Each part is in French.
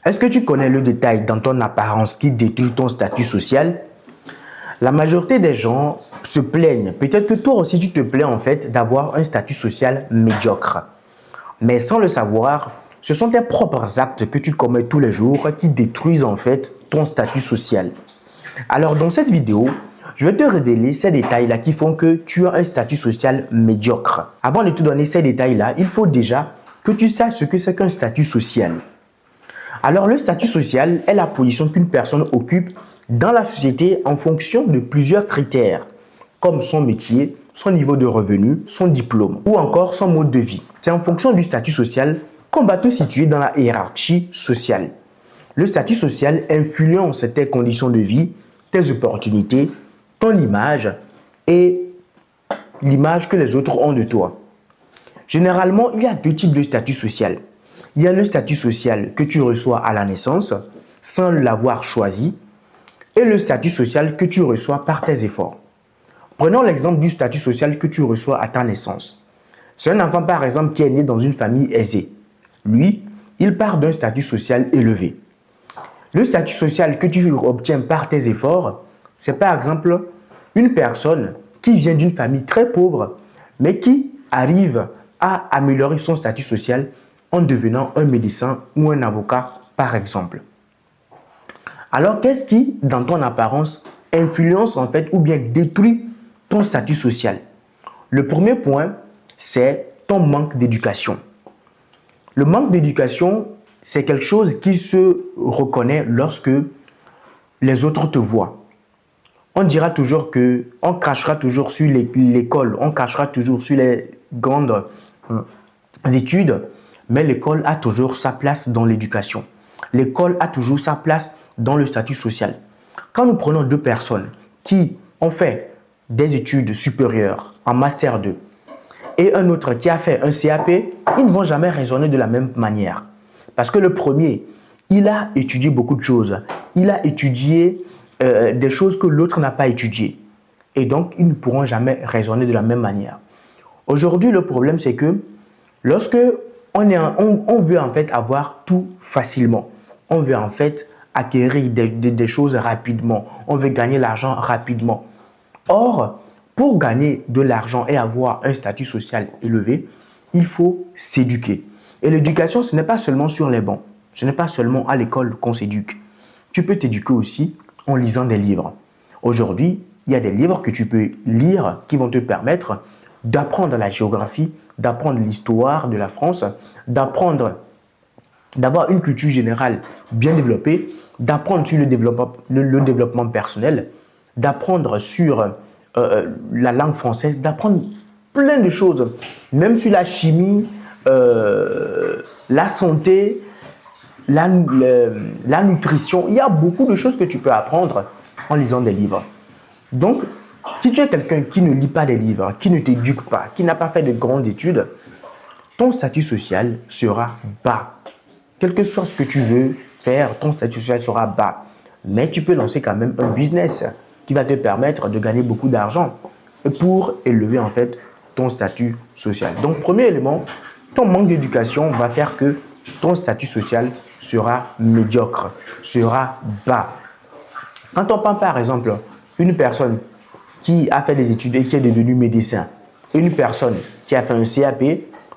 Est-ce que tu connais le détail dans ton apparence qui détruit ton statut social? La majorité des gens se plaignent. Peut-être que toi aussi tu te plains en fait d'avoir un statut social médiocre. Mais sans le savoir, ce sont tes propres actes que tu commets tous les jours qui détruisent en fait ton statut social. Alors dans cette vidéo, je vais te révéler ces détails-là qui font que tu as un statut social médiocre. Avant de te donner ces détails-là, il faut déjà que tu saches ce que c'est qu'un statut social. Alors le statut social est la position qu'une personne occupe dans la société en fonction de plusieurs critères, comme son métier, son niveau de revenu, son diplôme ou encore son mode de vie. C'est en fonction du statut social qu'on va te situer dans la hiérarchie sociale. Le statut social influence tes conditions de vie, tes opportunités, ton image et l'image que les autres ont de toi. Généralement, il y a deux types de statut social. Il y a le statut social que tu reçois à la naissance sans l'avoir choisi et le statut social que tu reçois par tes efforts. Prenons l'exemple du statut social que tu reçois à ta naissance. C'est un enfant par exemple qui est né dans une famille aisée. Lui, il part d'un statut social élevé. Le statut social que tu obtiens par tes efforts, c'est par exemple une personne qui vient d'une famille très pauvre mais qui arrive à améliorer son statut social en devenant un médecin ou un avocat, par exemple. Alors, qu'est-ce qui, dans ton apparence, influence en fait ou bien détruit ton statut social? Le premier point, c'est ton manque d'éducation. Le manque d'éducation, c'est quelque chose qui se reconnaît lorsque les autres te voient. On dira toujours que, on crachera toujours sur l'école, on crachera toujours sur les grandes études, mais l'école a toujours sa place dans l'éducation. L'école a toujours sa place dans le statut social. Quand nous prenons deux personnes qui ont fait des études supérieures en Master 2 et un autre qui a fait un CAP, ils ne vont jamais raisonner de la même manière. Parce que le premier, il a étudié beaucoup de choses. Il a étudié des choses que l'autre n'a pas étudiées. Et donc, ils ne pourront jamais raisonner de la même manière. Aujourd'hui, le problème, c'est que lorsque on veut en fait avoir tout facilement, on veut en fait acquérir des choses rapidement, on veut gagner l'argent rapidement. Or, pour gagner de l'argent et avoir un statut social élevé, il faut s'éduquer. Et l'éducation, ce n'est pas seulement sur les bancs, ce n'est pas seulement à l'école qu'on s'éduque. Tu peux t'éduquer aussi en lisant des livres. Aujourd'hui, il y a des livres que tu peux lire qui vont te permettre d'apprendre la géographie, d'apprendre l'histoire de la France, d'avoir une culture générale bien développée, d'apprendre sur le développement personnel, d'apprendre sur la langue française, d'apprendre plein de choses, même sur la chimie, la santé, la nutrition. Il y a beaucoup de choses que tu peux apprendre en lisant des livres. Donc, si tu es quelqu'un qui ne lit pas des livres, qui ne t'éduque pas, qui n'a pas fait de grandes études, ton statut social sera bas. Quel que soit ce que tu veux faire, ton statut social sera bas. Mais tu peux lancer quand même un business qui va te permettre de gagner beaucoup d'argent pour élever en fait ton statut social. Donc, premier élément, ton manque d'éducation va faire que ton statut social sera médiocre, sera bas. Quand on prend par exemple une personne qui a fait des études et qui est devenu médecin, et une personne qui a fait un CAP,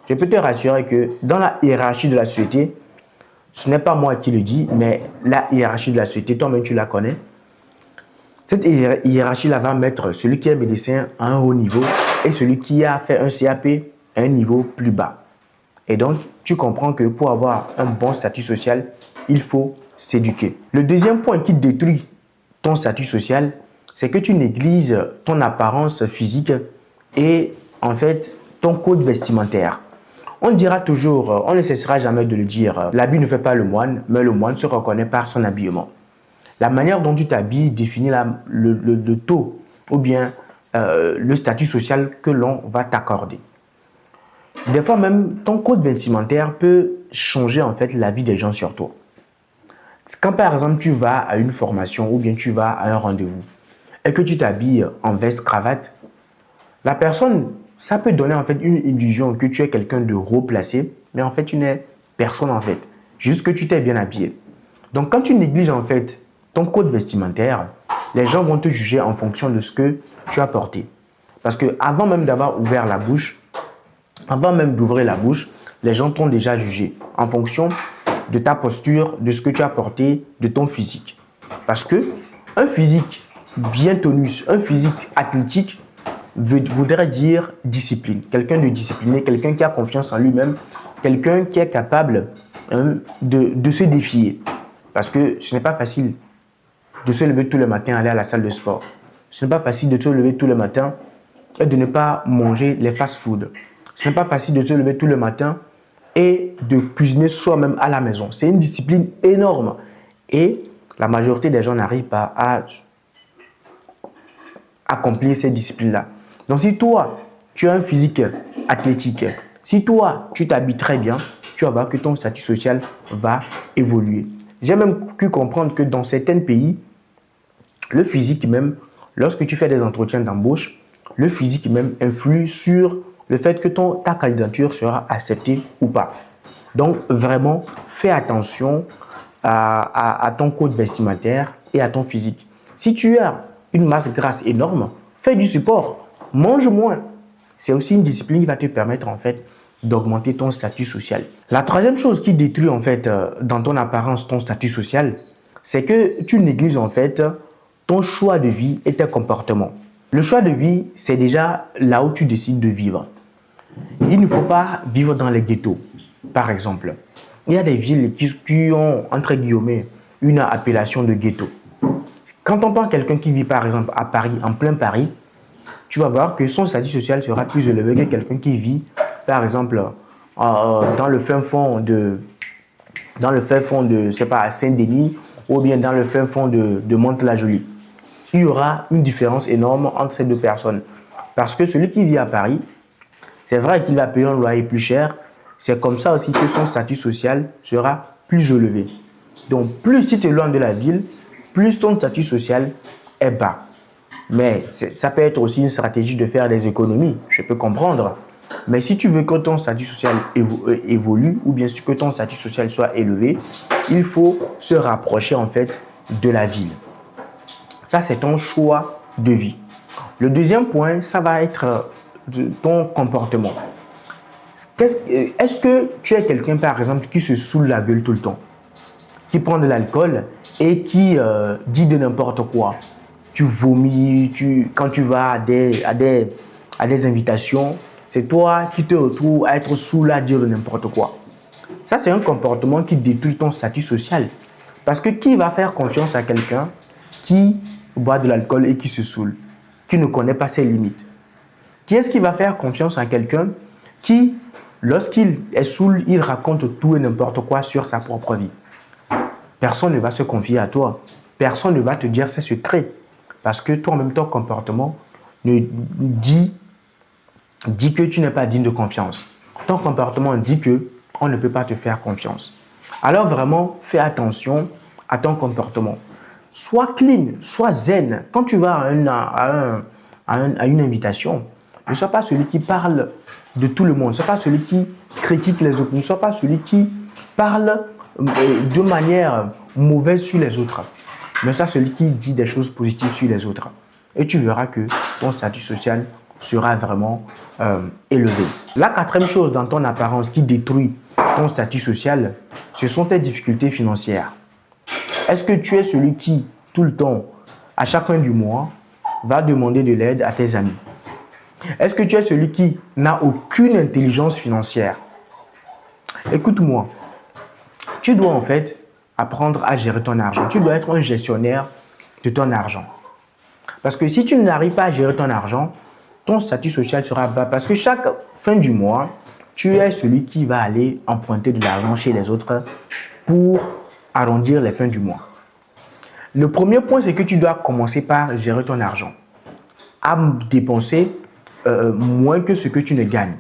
je peux te rassurer que dans la hiérarchie de la société, ce n'est pas moi qui le dis, mais la hiérarchie de la société, toi-même tu la connais. Cette hiérarchie-là va mettre celui qui est médecin à un haut niveau et celui qui a fait un CAP à un niveau plus bas. Et donc, tu comprends que pour avoir un bon statut social, il faut s'éduquer. Le deuxième point qui détruit ton statut social, c'est que tu négliges ton apparence physique et en fait ton code vestimentaire. On dira toujours, on ne cessera jamais de le dire, l'habit ne fait pas le moine, mais le moine se reconnaît par son habillement. La manière dont tu t'habilles définit le taux ou bien le statut social que l'on va t'accorder. Des fois même, ton code vestimentaire peut changer en fait la vie des gens sur toi. Quand par exemple tu vas à une formation ou bien tu vas à un rendez-vous et que tu t'habilles en veste cravate, la personne, ça peut donner en fait une illusion que tu es quelqu'un de haut placé, mais en fait tu n'es personne en fait, juste que tu t'es bien habillé. Donc, quand tu négliges en fait ton code vestimentaire, les gens vont te juger en fonction de ce que tu as porté. Parce que avant même d'avoir ouvert la bouche, avant même d'ouvrir la bouche, les gens t'ont déjà jugé en fonction de ta posture, de ce que tu as porté, de ton physique. Parce que un physique bien tenu, un physique athlétique voudrait dire discipline. Quelqu'un de discipliné, quelqu'un qui a confiance en lui-même, quelqu'un qui est capable de se défier. Parce que ce n'est pas facile de se lever tous les matins et aller à la salle de sport. Ce n'est pas facile de se lever tous les matins et de ne pas manger les fast-foods. Ce n'est pas facile de se lever tous les matins et de cuisiner soi-même à la maison. C'est une discipline énorme. Et la majorité des gens n'arrivent pas à accomplir ces disciplines-là. Donc si toi, tu as un physique athlétique, si toi, tu t'habilles très bien, tu vas voir que ton statut social va évoluer. J'ai même pu comprendre que dans certains pays, le physique même, lorsque tu fais des entretiens d'embauche, le physique même influe sur le fait que ta candidature sera acceptée ou pas. Donc vraiment, fais attention à ton code vestimentaire et à ton physique. Si tu as une masse grasse énorme, fais du sport, mange moins. C'est aussi une discipline qui va te permettre en fait d'augmenter ton statut social. La troisième chose qui détruit en fait dans ton apparence ton statut social, c'est que tu négliges en fait ton choix de vie et tes comportements. Le choix de vie, c'est déjà là où tu décides de vivre. Il ne faut pas vivre dans les ghettos, par exemple. Il y a des villes qui ont, entre guillemets, une appellation de ghetto. Quand on prend quelqu'un qui vit, par exemple, à Paris, en plein Paris, tu vas voir que son statut social sera plus élevé que quelqu'un qui vit, par exemple, dans le fin fond de, je sais pas, Saint-Denis ou bien dans le fin fond de Mantes-la-Jolie. Il y aura une différence énorme entre ces deux personnes. Parce que celui qui vit à Paris, c'est vrai qu'il va payer un loyer plus cher. C'est comme ça aussi que son statut social sera plus élevé. Donc, plus tu t'éloignes de la ville, plus ton statut social est bas. Mais ça peut être aussi une stratégie de faire des économies, je peux comprendre. Mais si tu veux que ton statut social évolue ou bien que ton statut social soit élevé, il faut se rapprocher en fait de la ville. Ça, c'est ton choix de vie. Le deuxième point, ça va être ton comportement. Est-ce que tu es quelqu'un, par exemple, qui se saoule la gueule tout le temps, qui prend de l'alcool et qui dit de n'importe quoi? Tu vomis, quand tu vas à des invitations, c'est toi qui te retrouves à être saoul à dire de n'importe quoi. Ça, c'est un comportement qui détruit ton statut social. Parce que qui va faire confiance à quelqu'un qui boit de l'alcool et qui se saoule, qui ne connaît pas ses limites? Qui est-ce qui va faire confiance à quelqu'un qui, lorsqu'il est saoul, il raconte tout et n'importe quoi sur sa propre vie? Personne ne va se confier à toi. Personne ne va te dire ses secrets. Parce que toi-même, ton comportement dit que tu n'es pas digne de confiance. Ton comportement dit qu'on ne peut pas te faire confiance. Alors vraiment, fais attention à ton comportement. Sois clean, sois zen. Quand tu vas à une invitation, ne sois pas celui qui parle de tout le monde. Ne sois pas celui qui critique les autres. Ne sois pas celui qui parle de manière mauvaise sur les autres. Mais sois celui qui dit des choses positives sur les autres. Et tu verras que ton statut social sera vraiment élevé. La quatrième chose dans ton apparence qui détruit ton statut social, ce sont tes difficultés financières. Est-ce que tu es celui qui, tout le temps, à chaque fin du mois, va demander de l'aide à tes amis? Est-ce que tu es celui qui n'a aucune intelligence financière? Écoute-moi, tu dois en fait apprendre à gérer ton argent. Tu dois être un gestionnaire de ton argent. Parce que si tu n'arrives pas à gérer ton argent, ton statut social sera bas. Parce que chaque fin du mois, tu es celui qui va aller emprunter de l'argent chez les autres pour arrondir les fins du mois. Le premier point, c'est que tu dois commencer par gérer ton argent. À dépenser moins que ce que tu ne gagnes.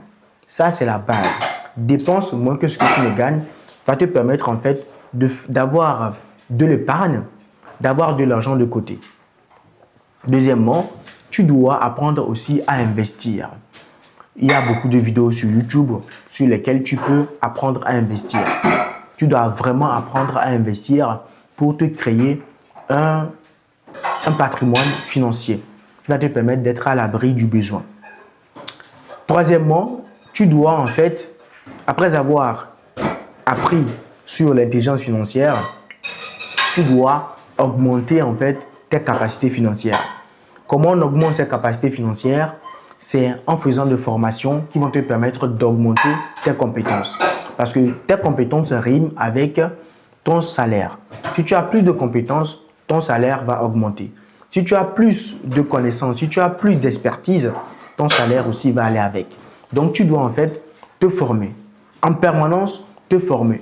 Ça, c'est la base. Dépense moins que ce que tu ne gagnes va te permettre en fait d'avoir de l'épargne, d'avoir de l'argent de côté. Deuxièmement, tu dois apprendre aussi à investir. Il y a beaucoup de vidéos sur YouTube sur lesquelles tu peux apprendre à investir. Tu dois vraiment apprendre à investir pour te créer un patrimoine financier qui va te permettre d'être à l'abri du besoin. Troisièmement, tu dois en fait, après avoir appris sur l'intelligence financière, tu dois augmenter en fait tes capacités financières. Comment on augmente ses capacités financières? C'est en faisant des formations qui vont te permettre d'augmenter tes compétences. Parce que tes compétences riment avec ton salaire. Si tu as plus de compétences, ton salaire va augmenter. Si tu as plus de connaissances, si tu as plus d'expertise, ton salaire aussi va aller avec. Donc, tu dois en fait te former. En permanence, te former.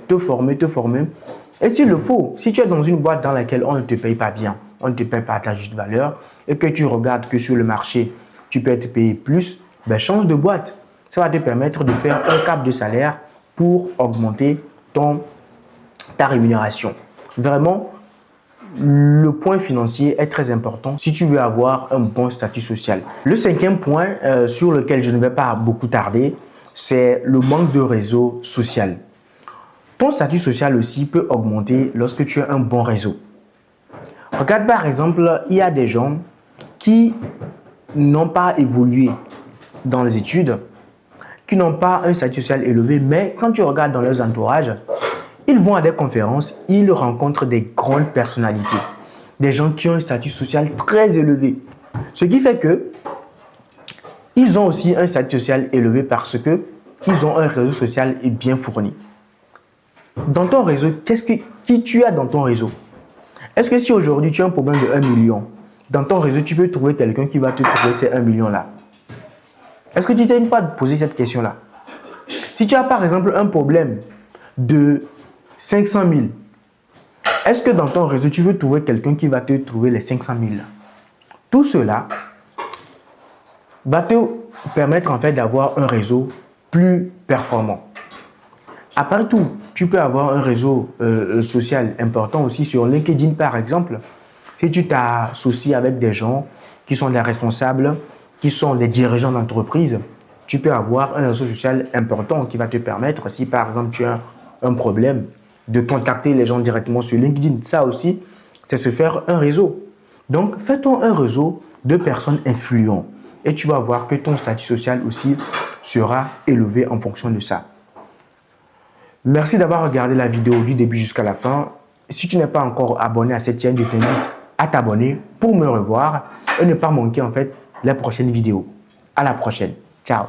Et s'il le faut, si tu es dans une boîte dans laquelle on ne te paye pas bien, on ne te paye pas à ta juste valeur, et que tu regardes que sur le marché, tu peux être payé plus, ben change de boîte. Ça va te permettre de faire un cap de salaire pour augmenter ta rémunération. Vraiment, le point financier est très important si tu veux avoir un bon statut social. Le cinquième point sur lequel je ne vais pas beaucoup tarder, c'est le manque de réseau social. Ton statut social aussi peut augmenter lorsque tu as un bon réseau. Regarde par exemple, il y a des gens qui n'ont pas évolué dans les études, qui n'ont pas un statut social élevé, mais quand tu regardes dans leurs entourages, ils vont à des conférences, ils rencontrent des grandes personnalités, des gens qui ont un statut social très élevé. Ce qui fait que ils ont aussi un statut social élevé parce que ils ont un réseau social bien fourni. Dans ton réseau, qui tu as dans ton réseau? Est-ce que si aujourd'hui tu as un problème de 1 million, dans ton réseau, tu peux trouver quelqu'un qui va te trouver ces 1 million-là? Est-ce que tu t'es une fois posé cette question-là? Si tu as par exemple un problème de 500 000, est-ce que dans ton réseau, tu veux trouver quelqu'un qui va te trouver les 500 000? Tout cela va te permettre en fait d'avoir un réseau plus performant. Après tout, tu peux avoir un réseau social important aussi sur LinkedIn par exemple. Si tu t'associes avec des gens qui sont des responsables, qui sont des dirigeants d'entreprise, tu peux avoir un réseau social important qui va te permettre, si par exemple tu as un problème, de contacter les gens directement sur LinkedIn. Ça aussi, c'est se faire un réseau. Donc, fais-toi un réseau de personnes influentes et tu vas voir que ton statut social aussi sera élevé en fonction de ça. Merci d'avoir regardé la vidéo du début jusqu'à la fin. Si tu n'es pas encore abonné à cette chaîne, je t'invite à t'abonner pour me revoir et ne pas manquer en fait les prochaines vidéos. À la prochaine. Ciao.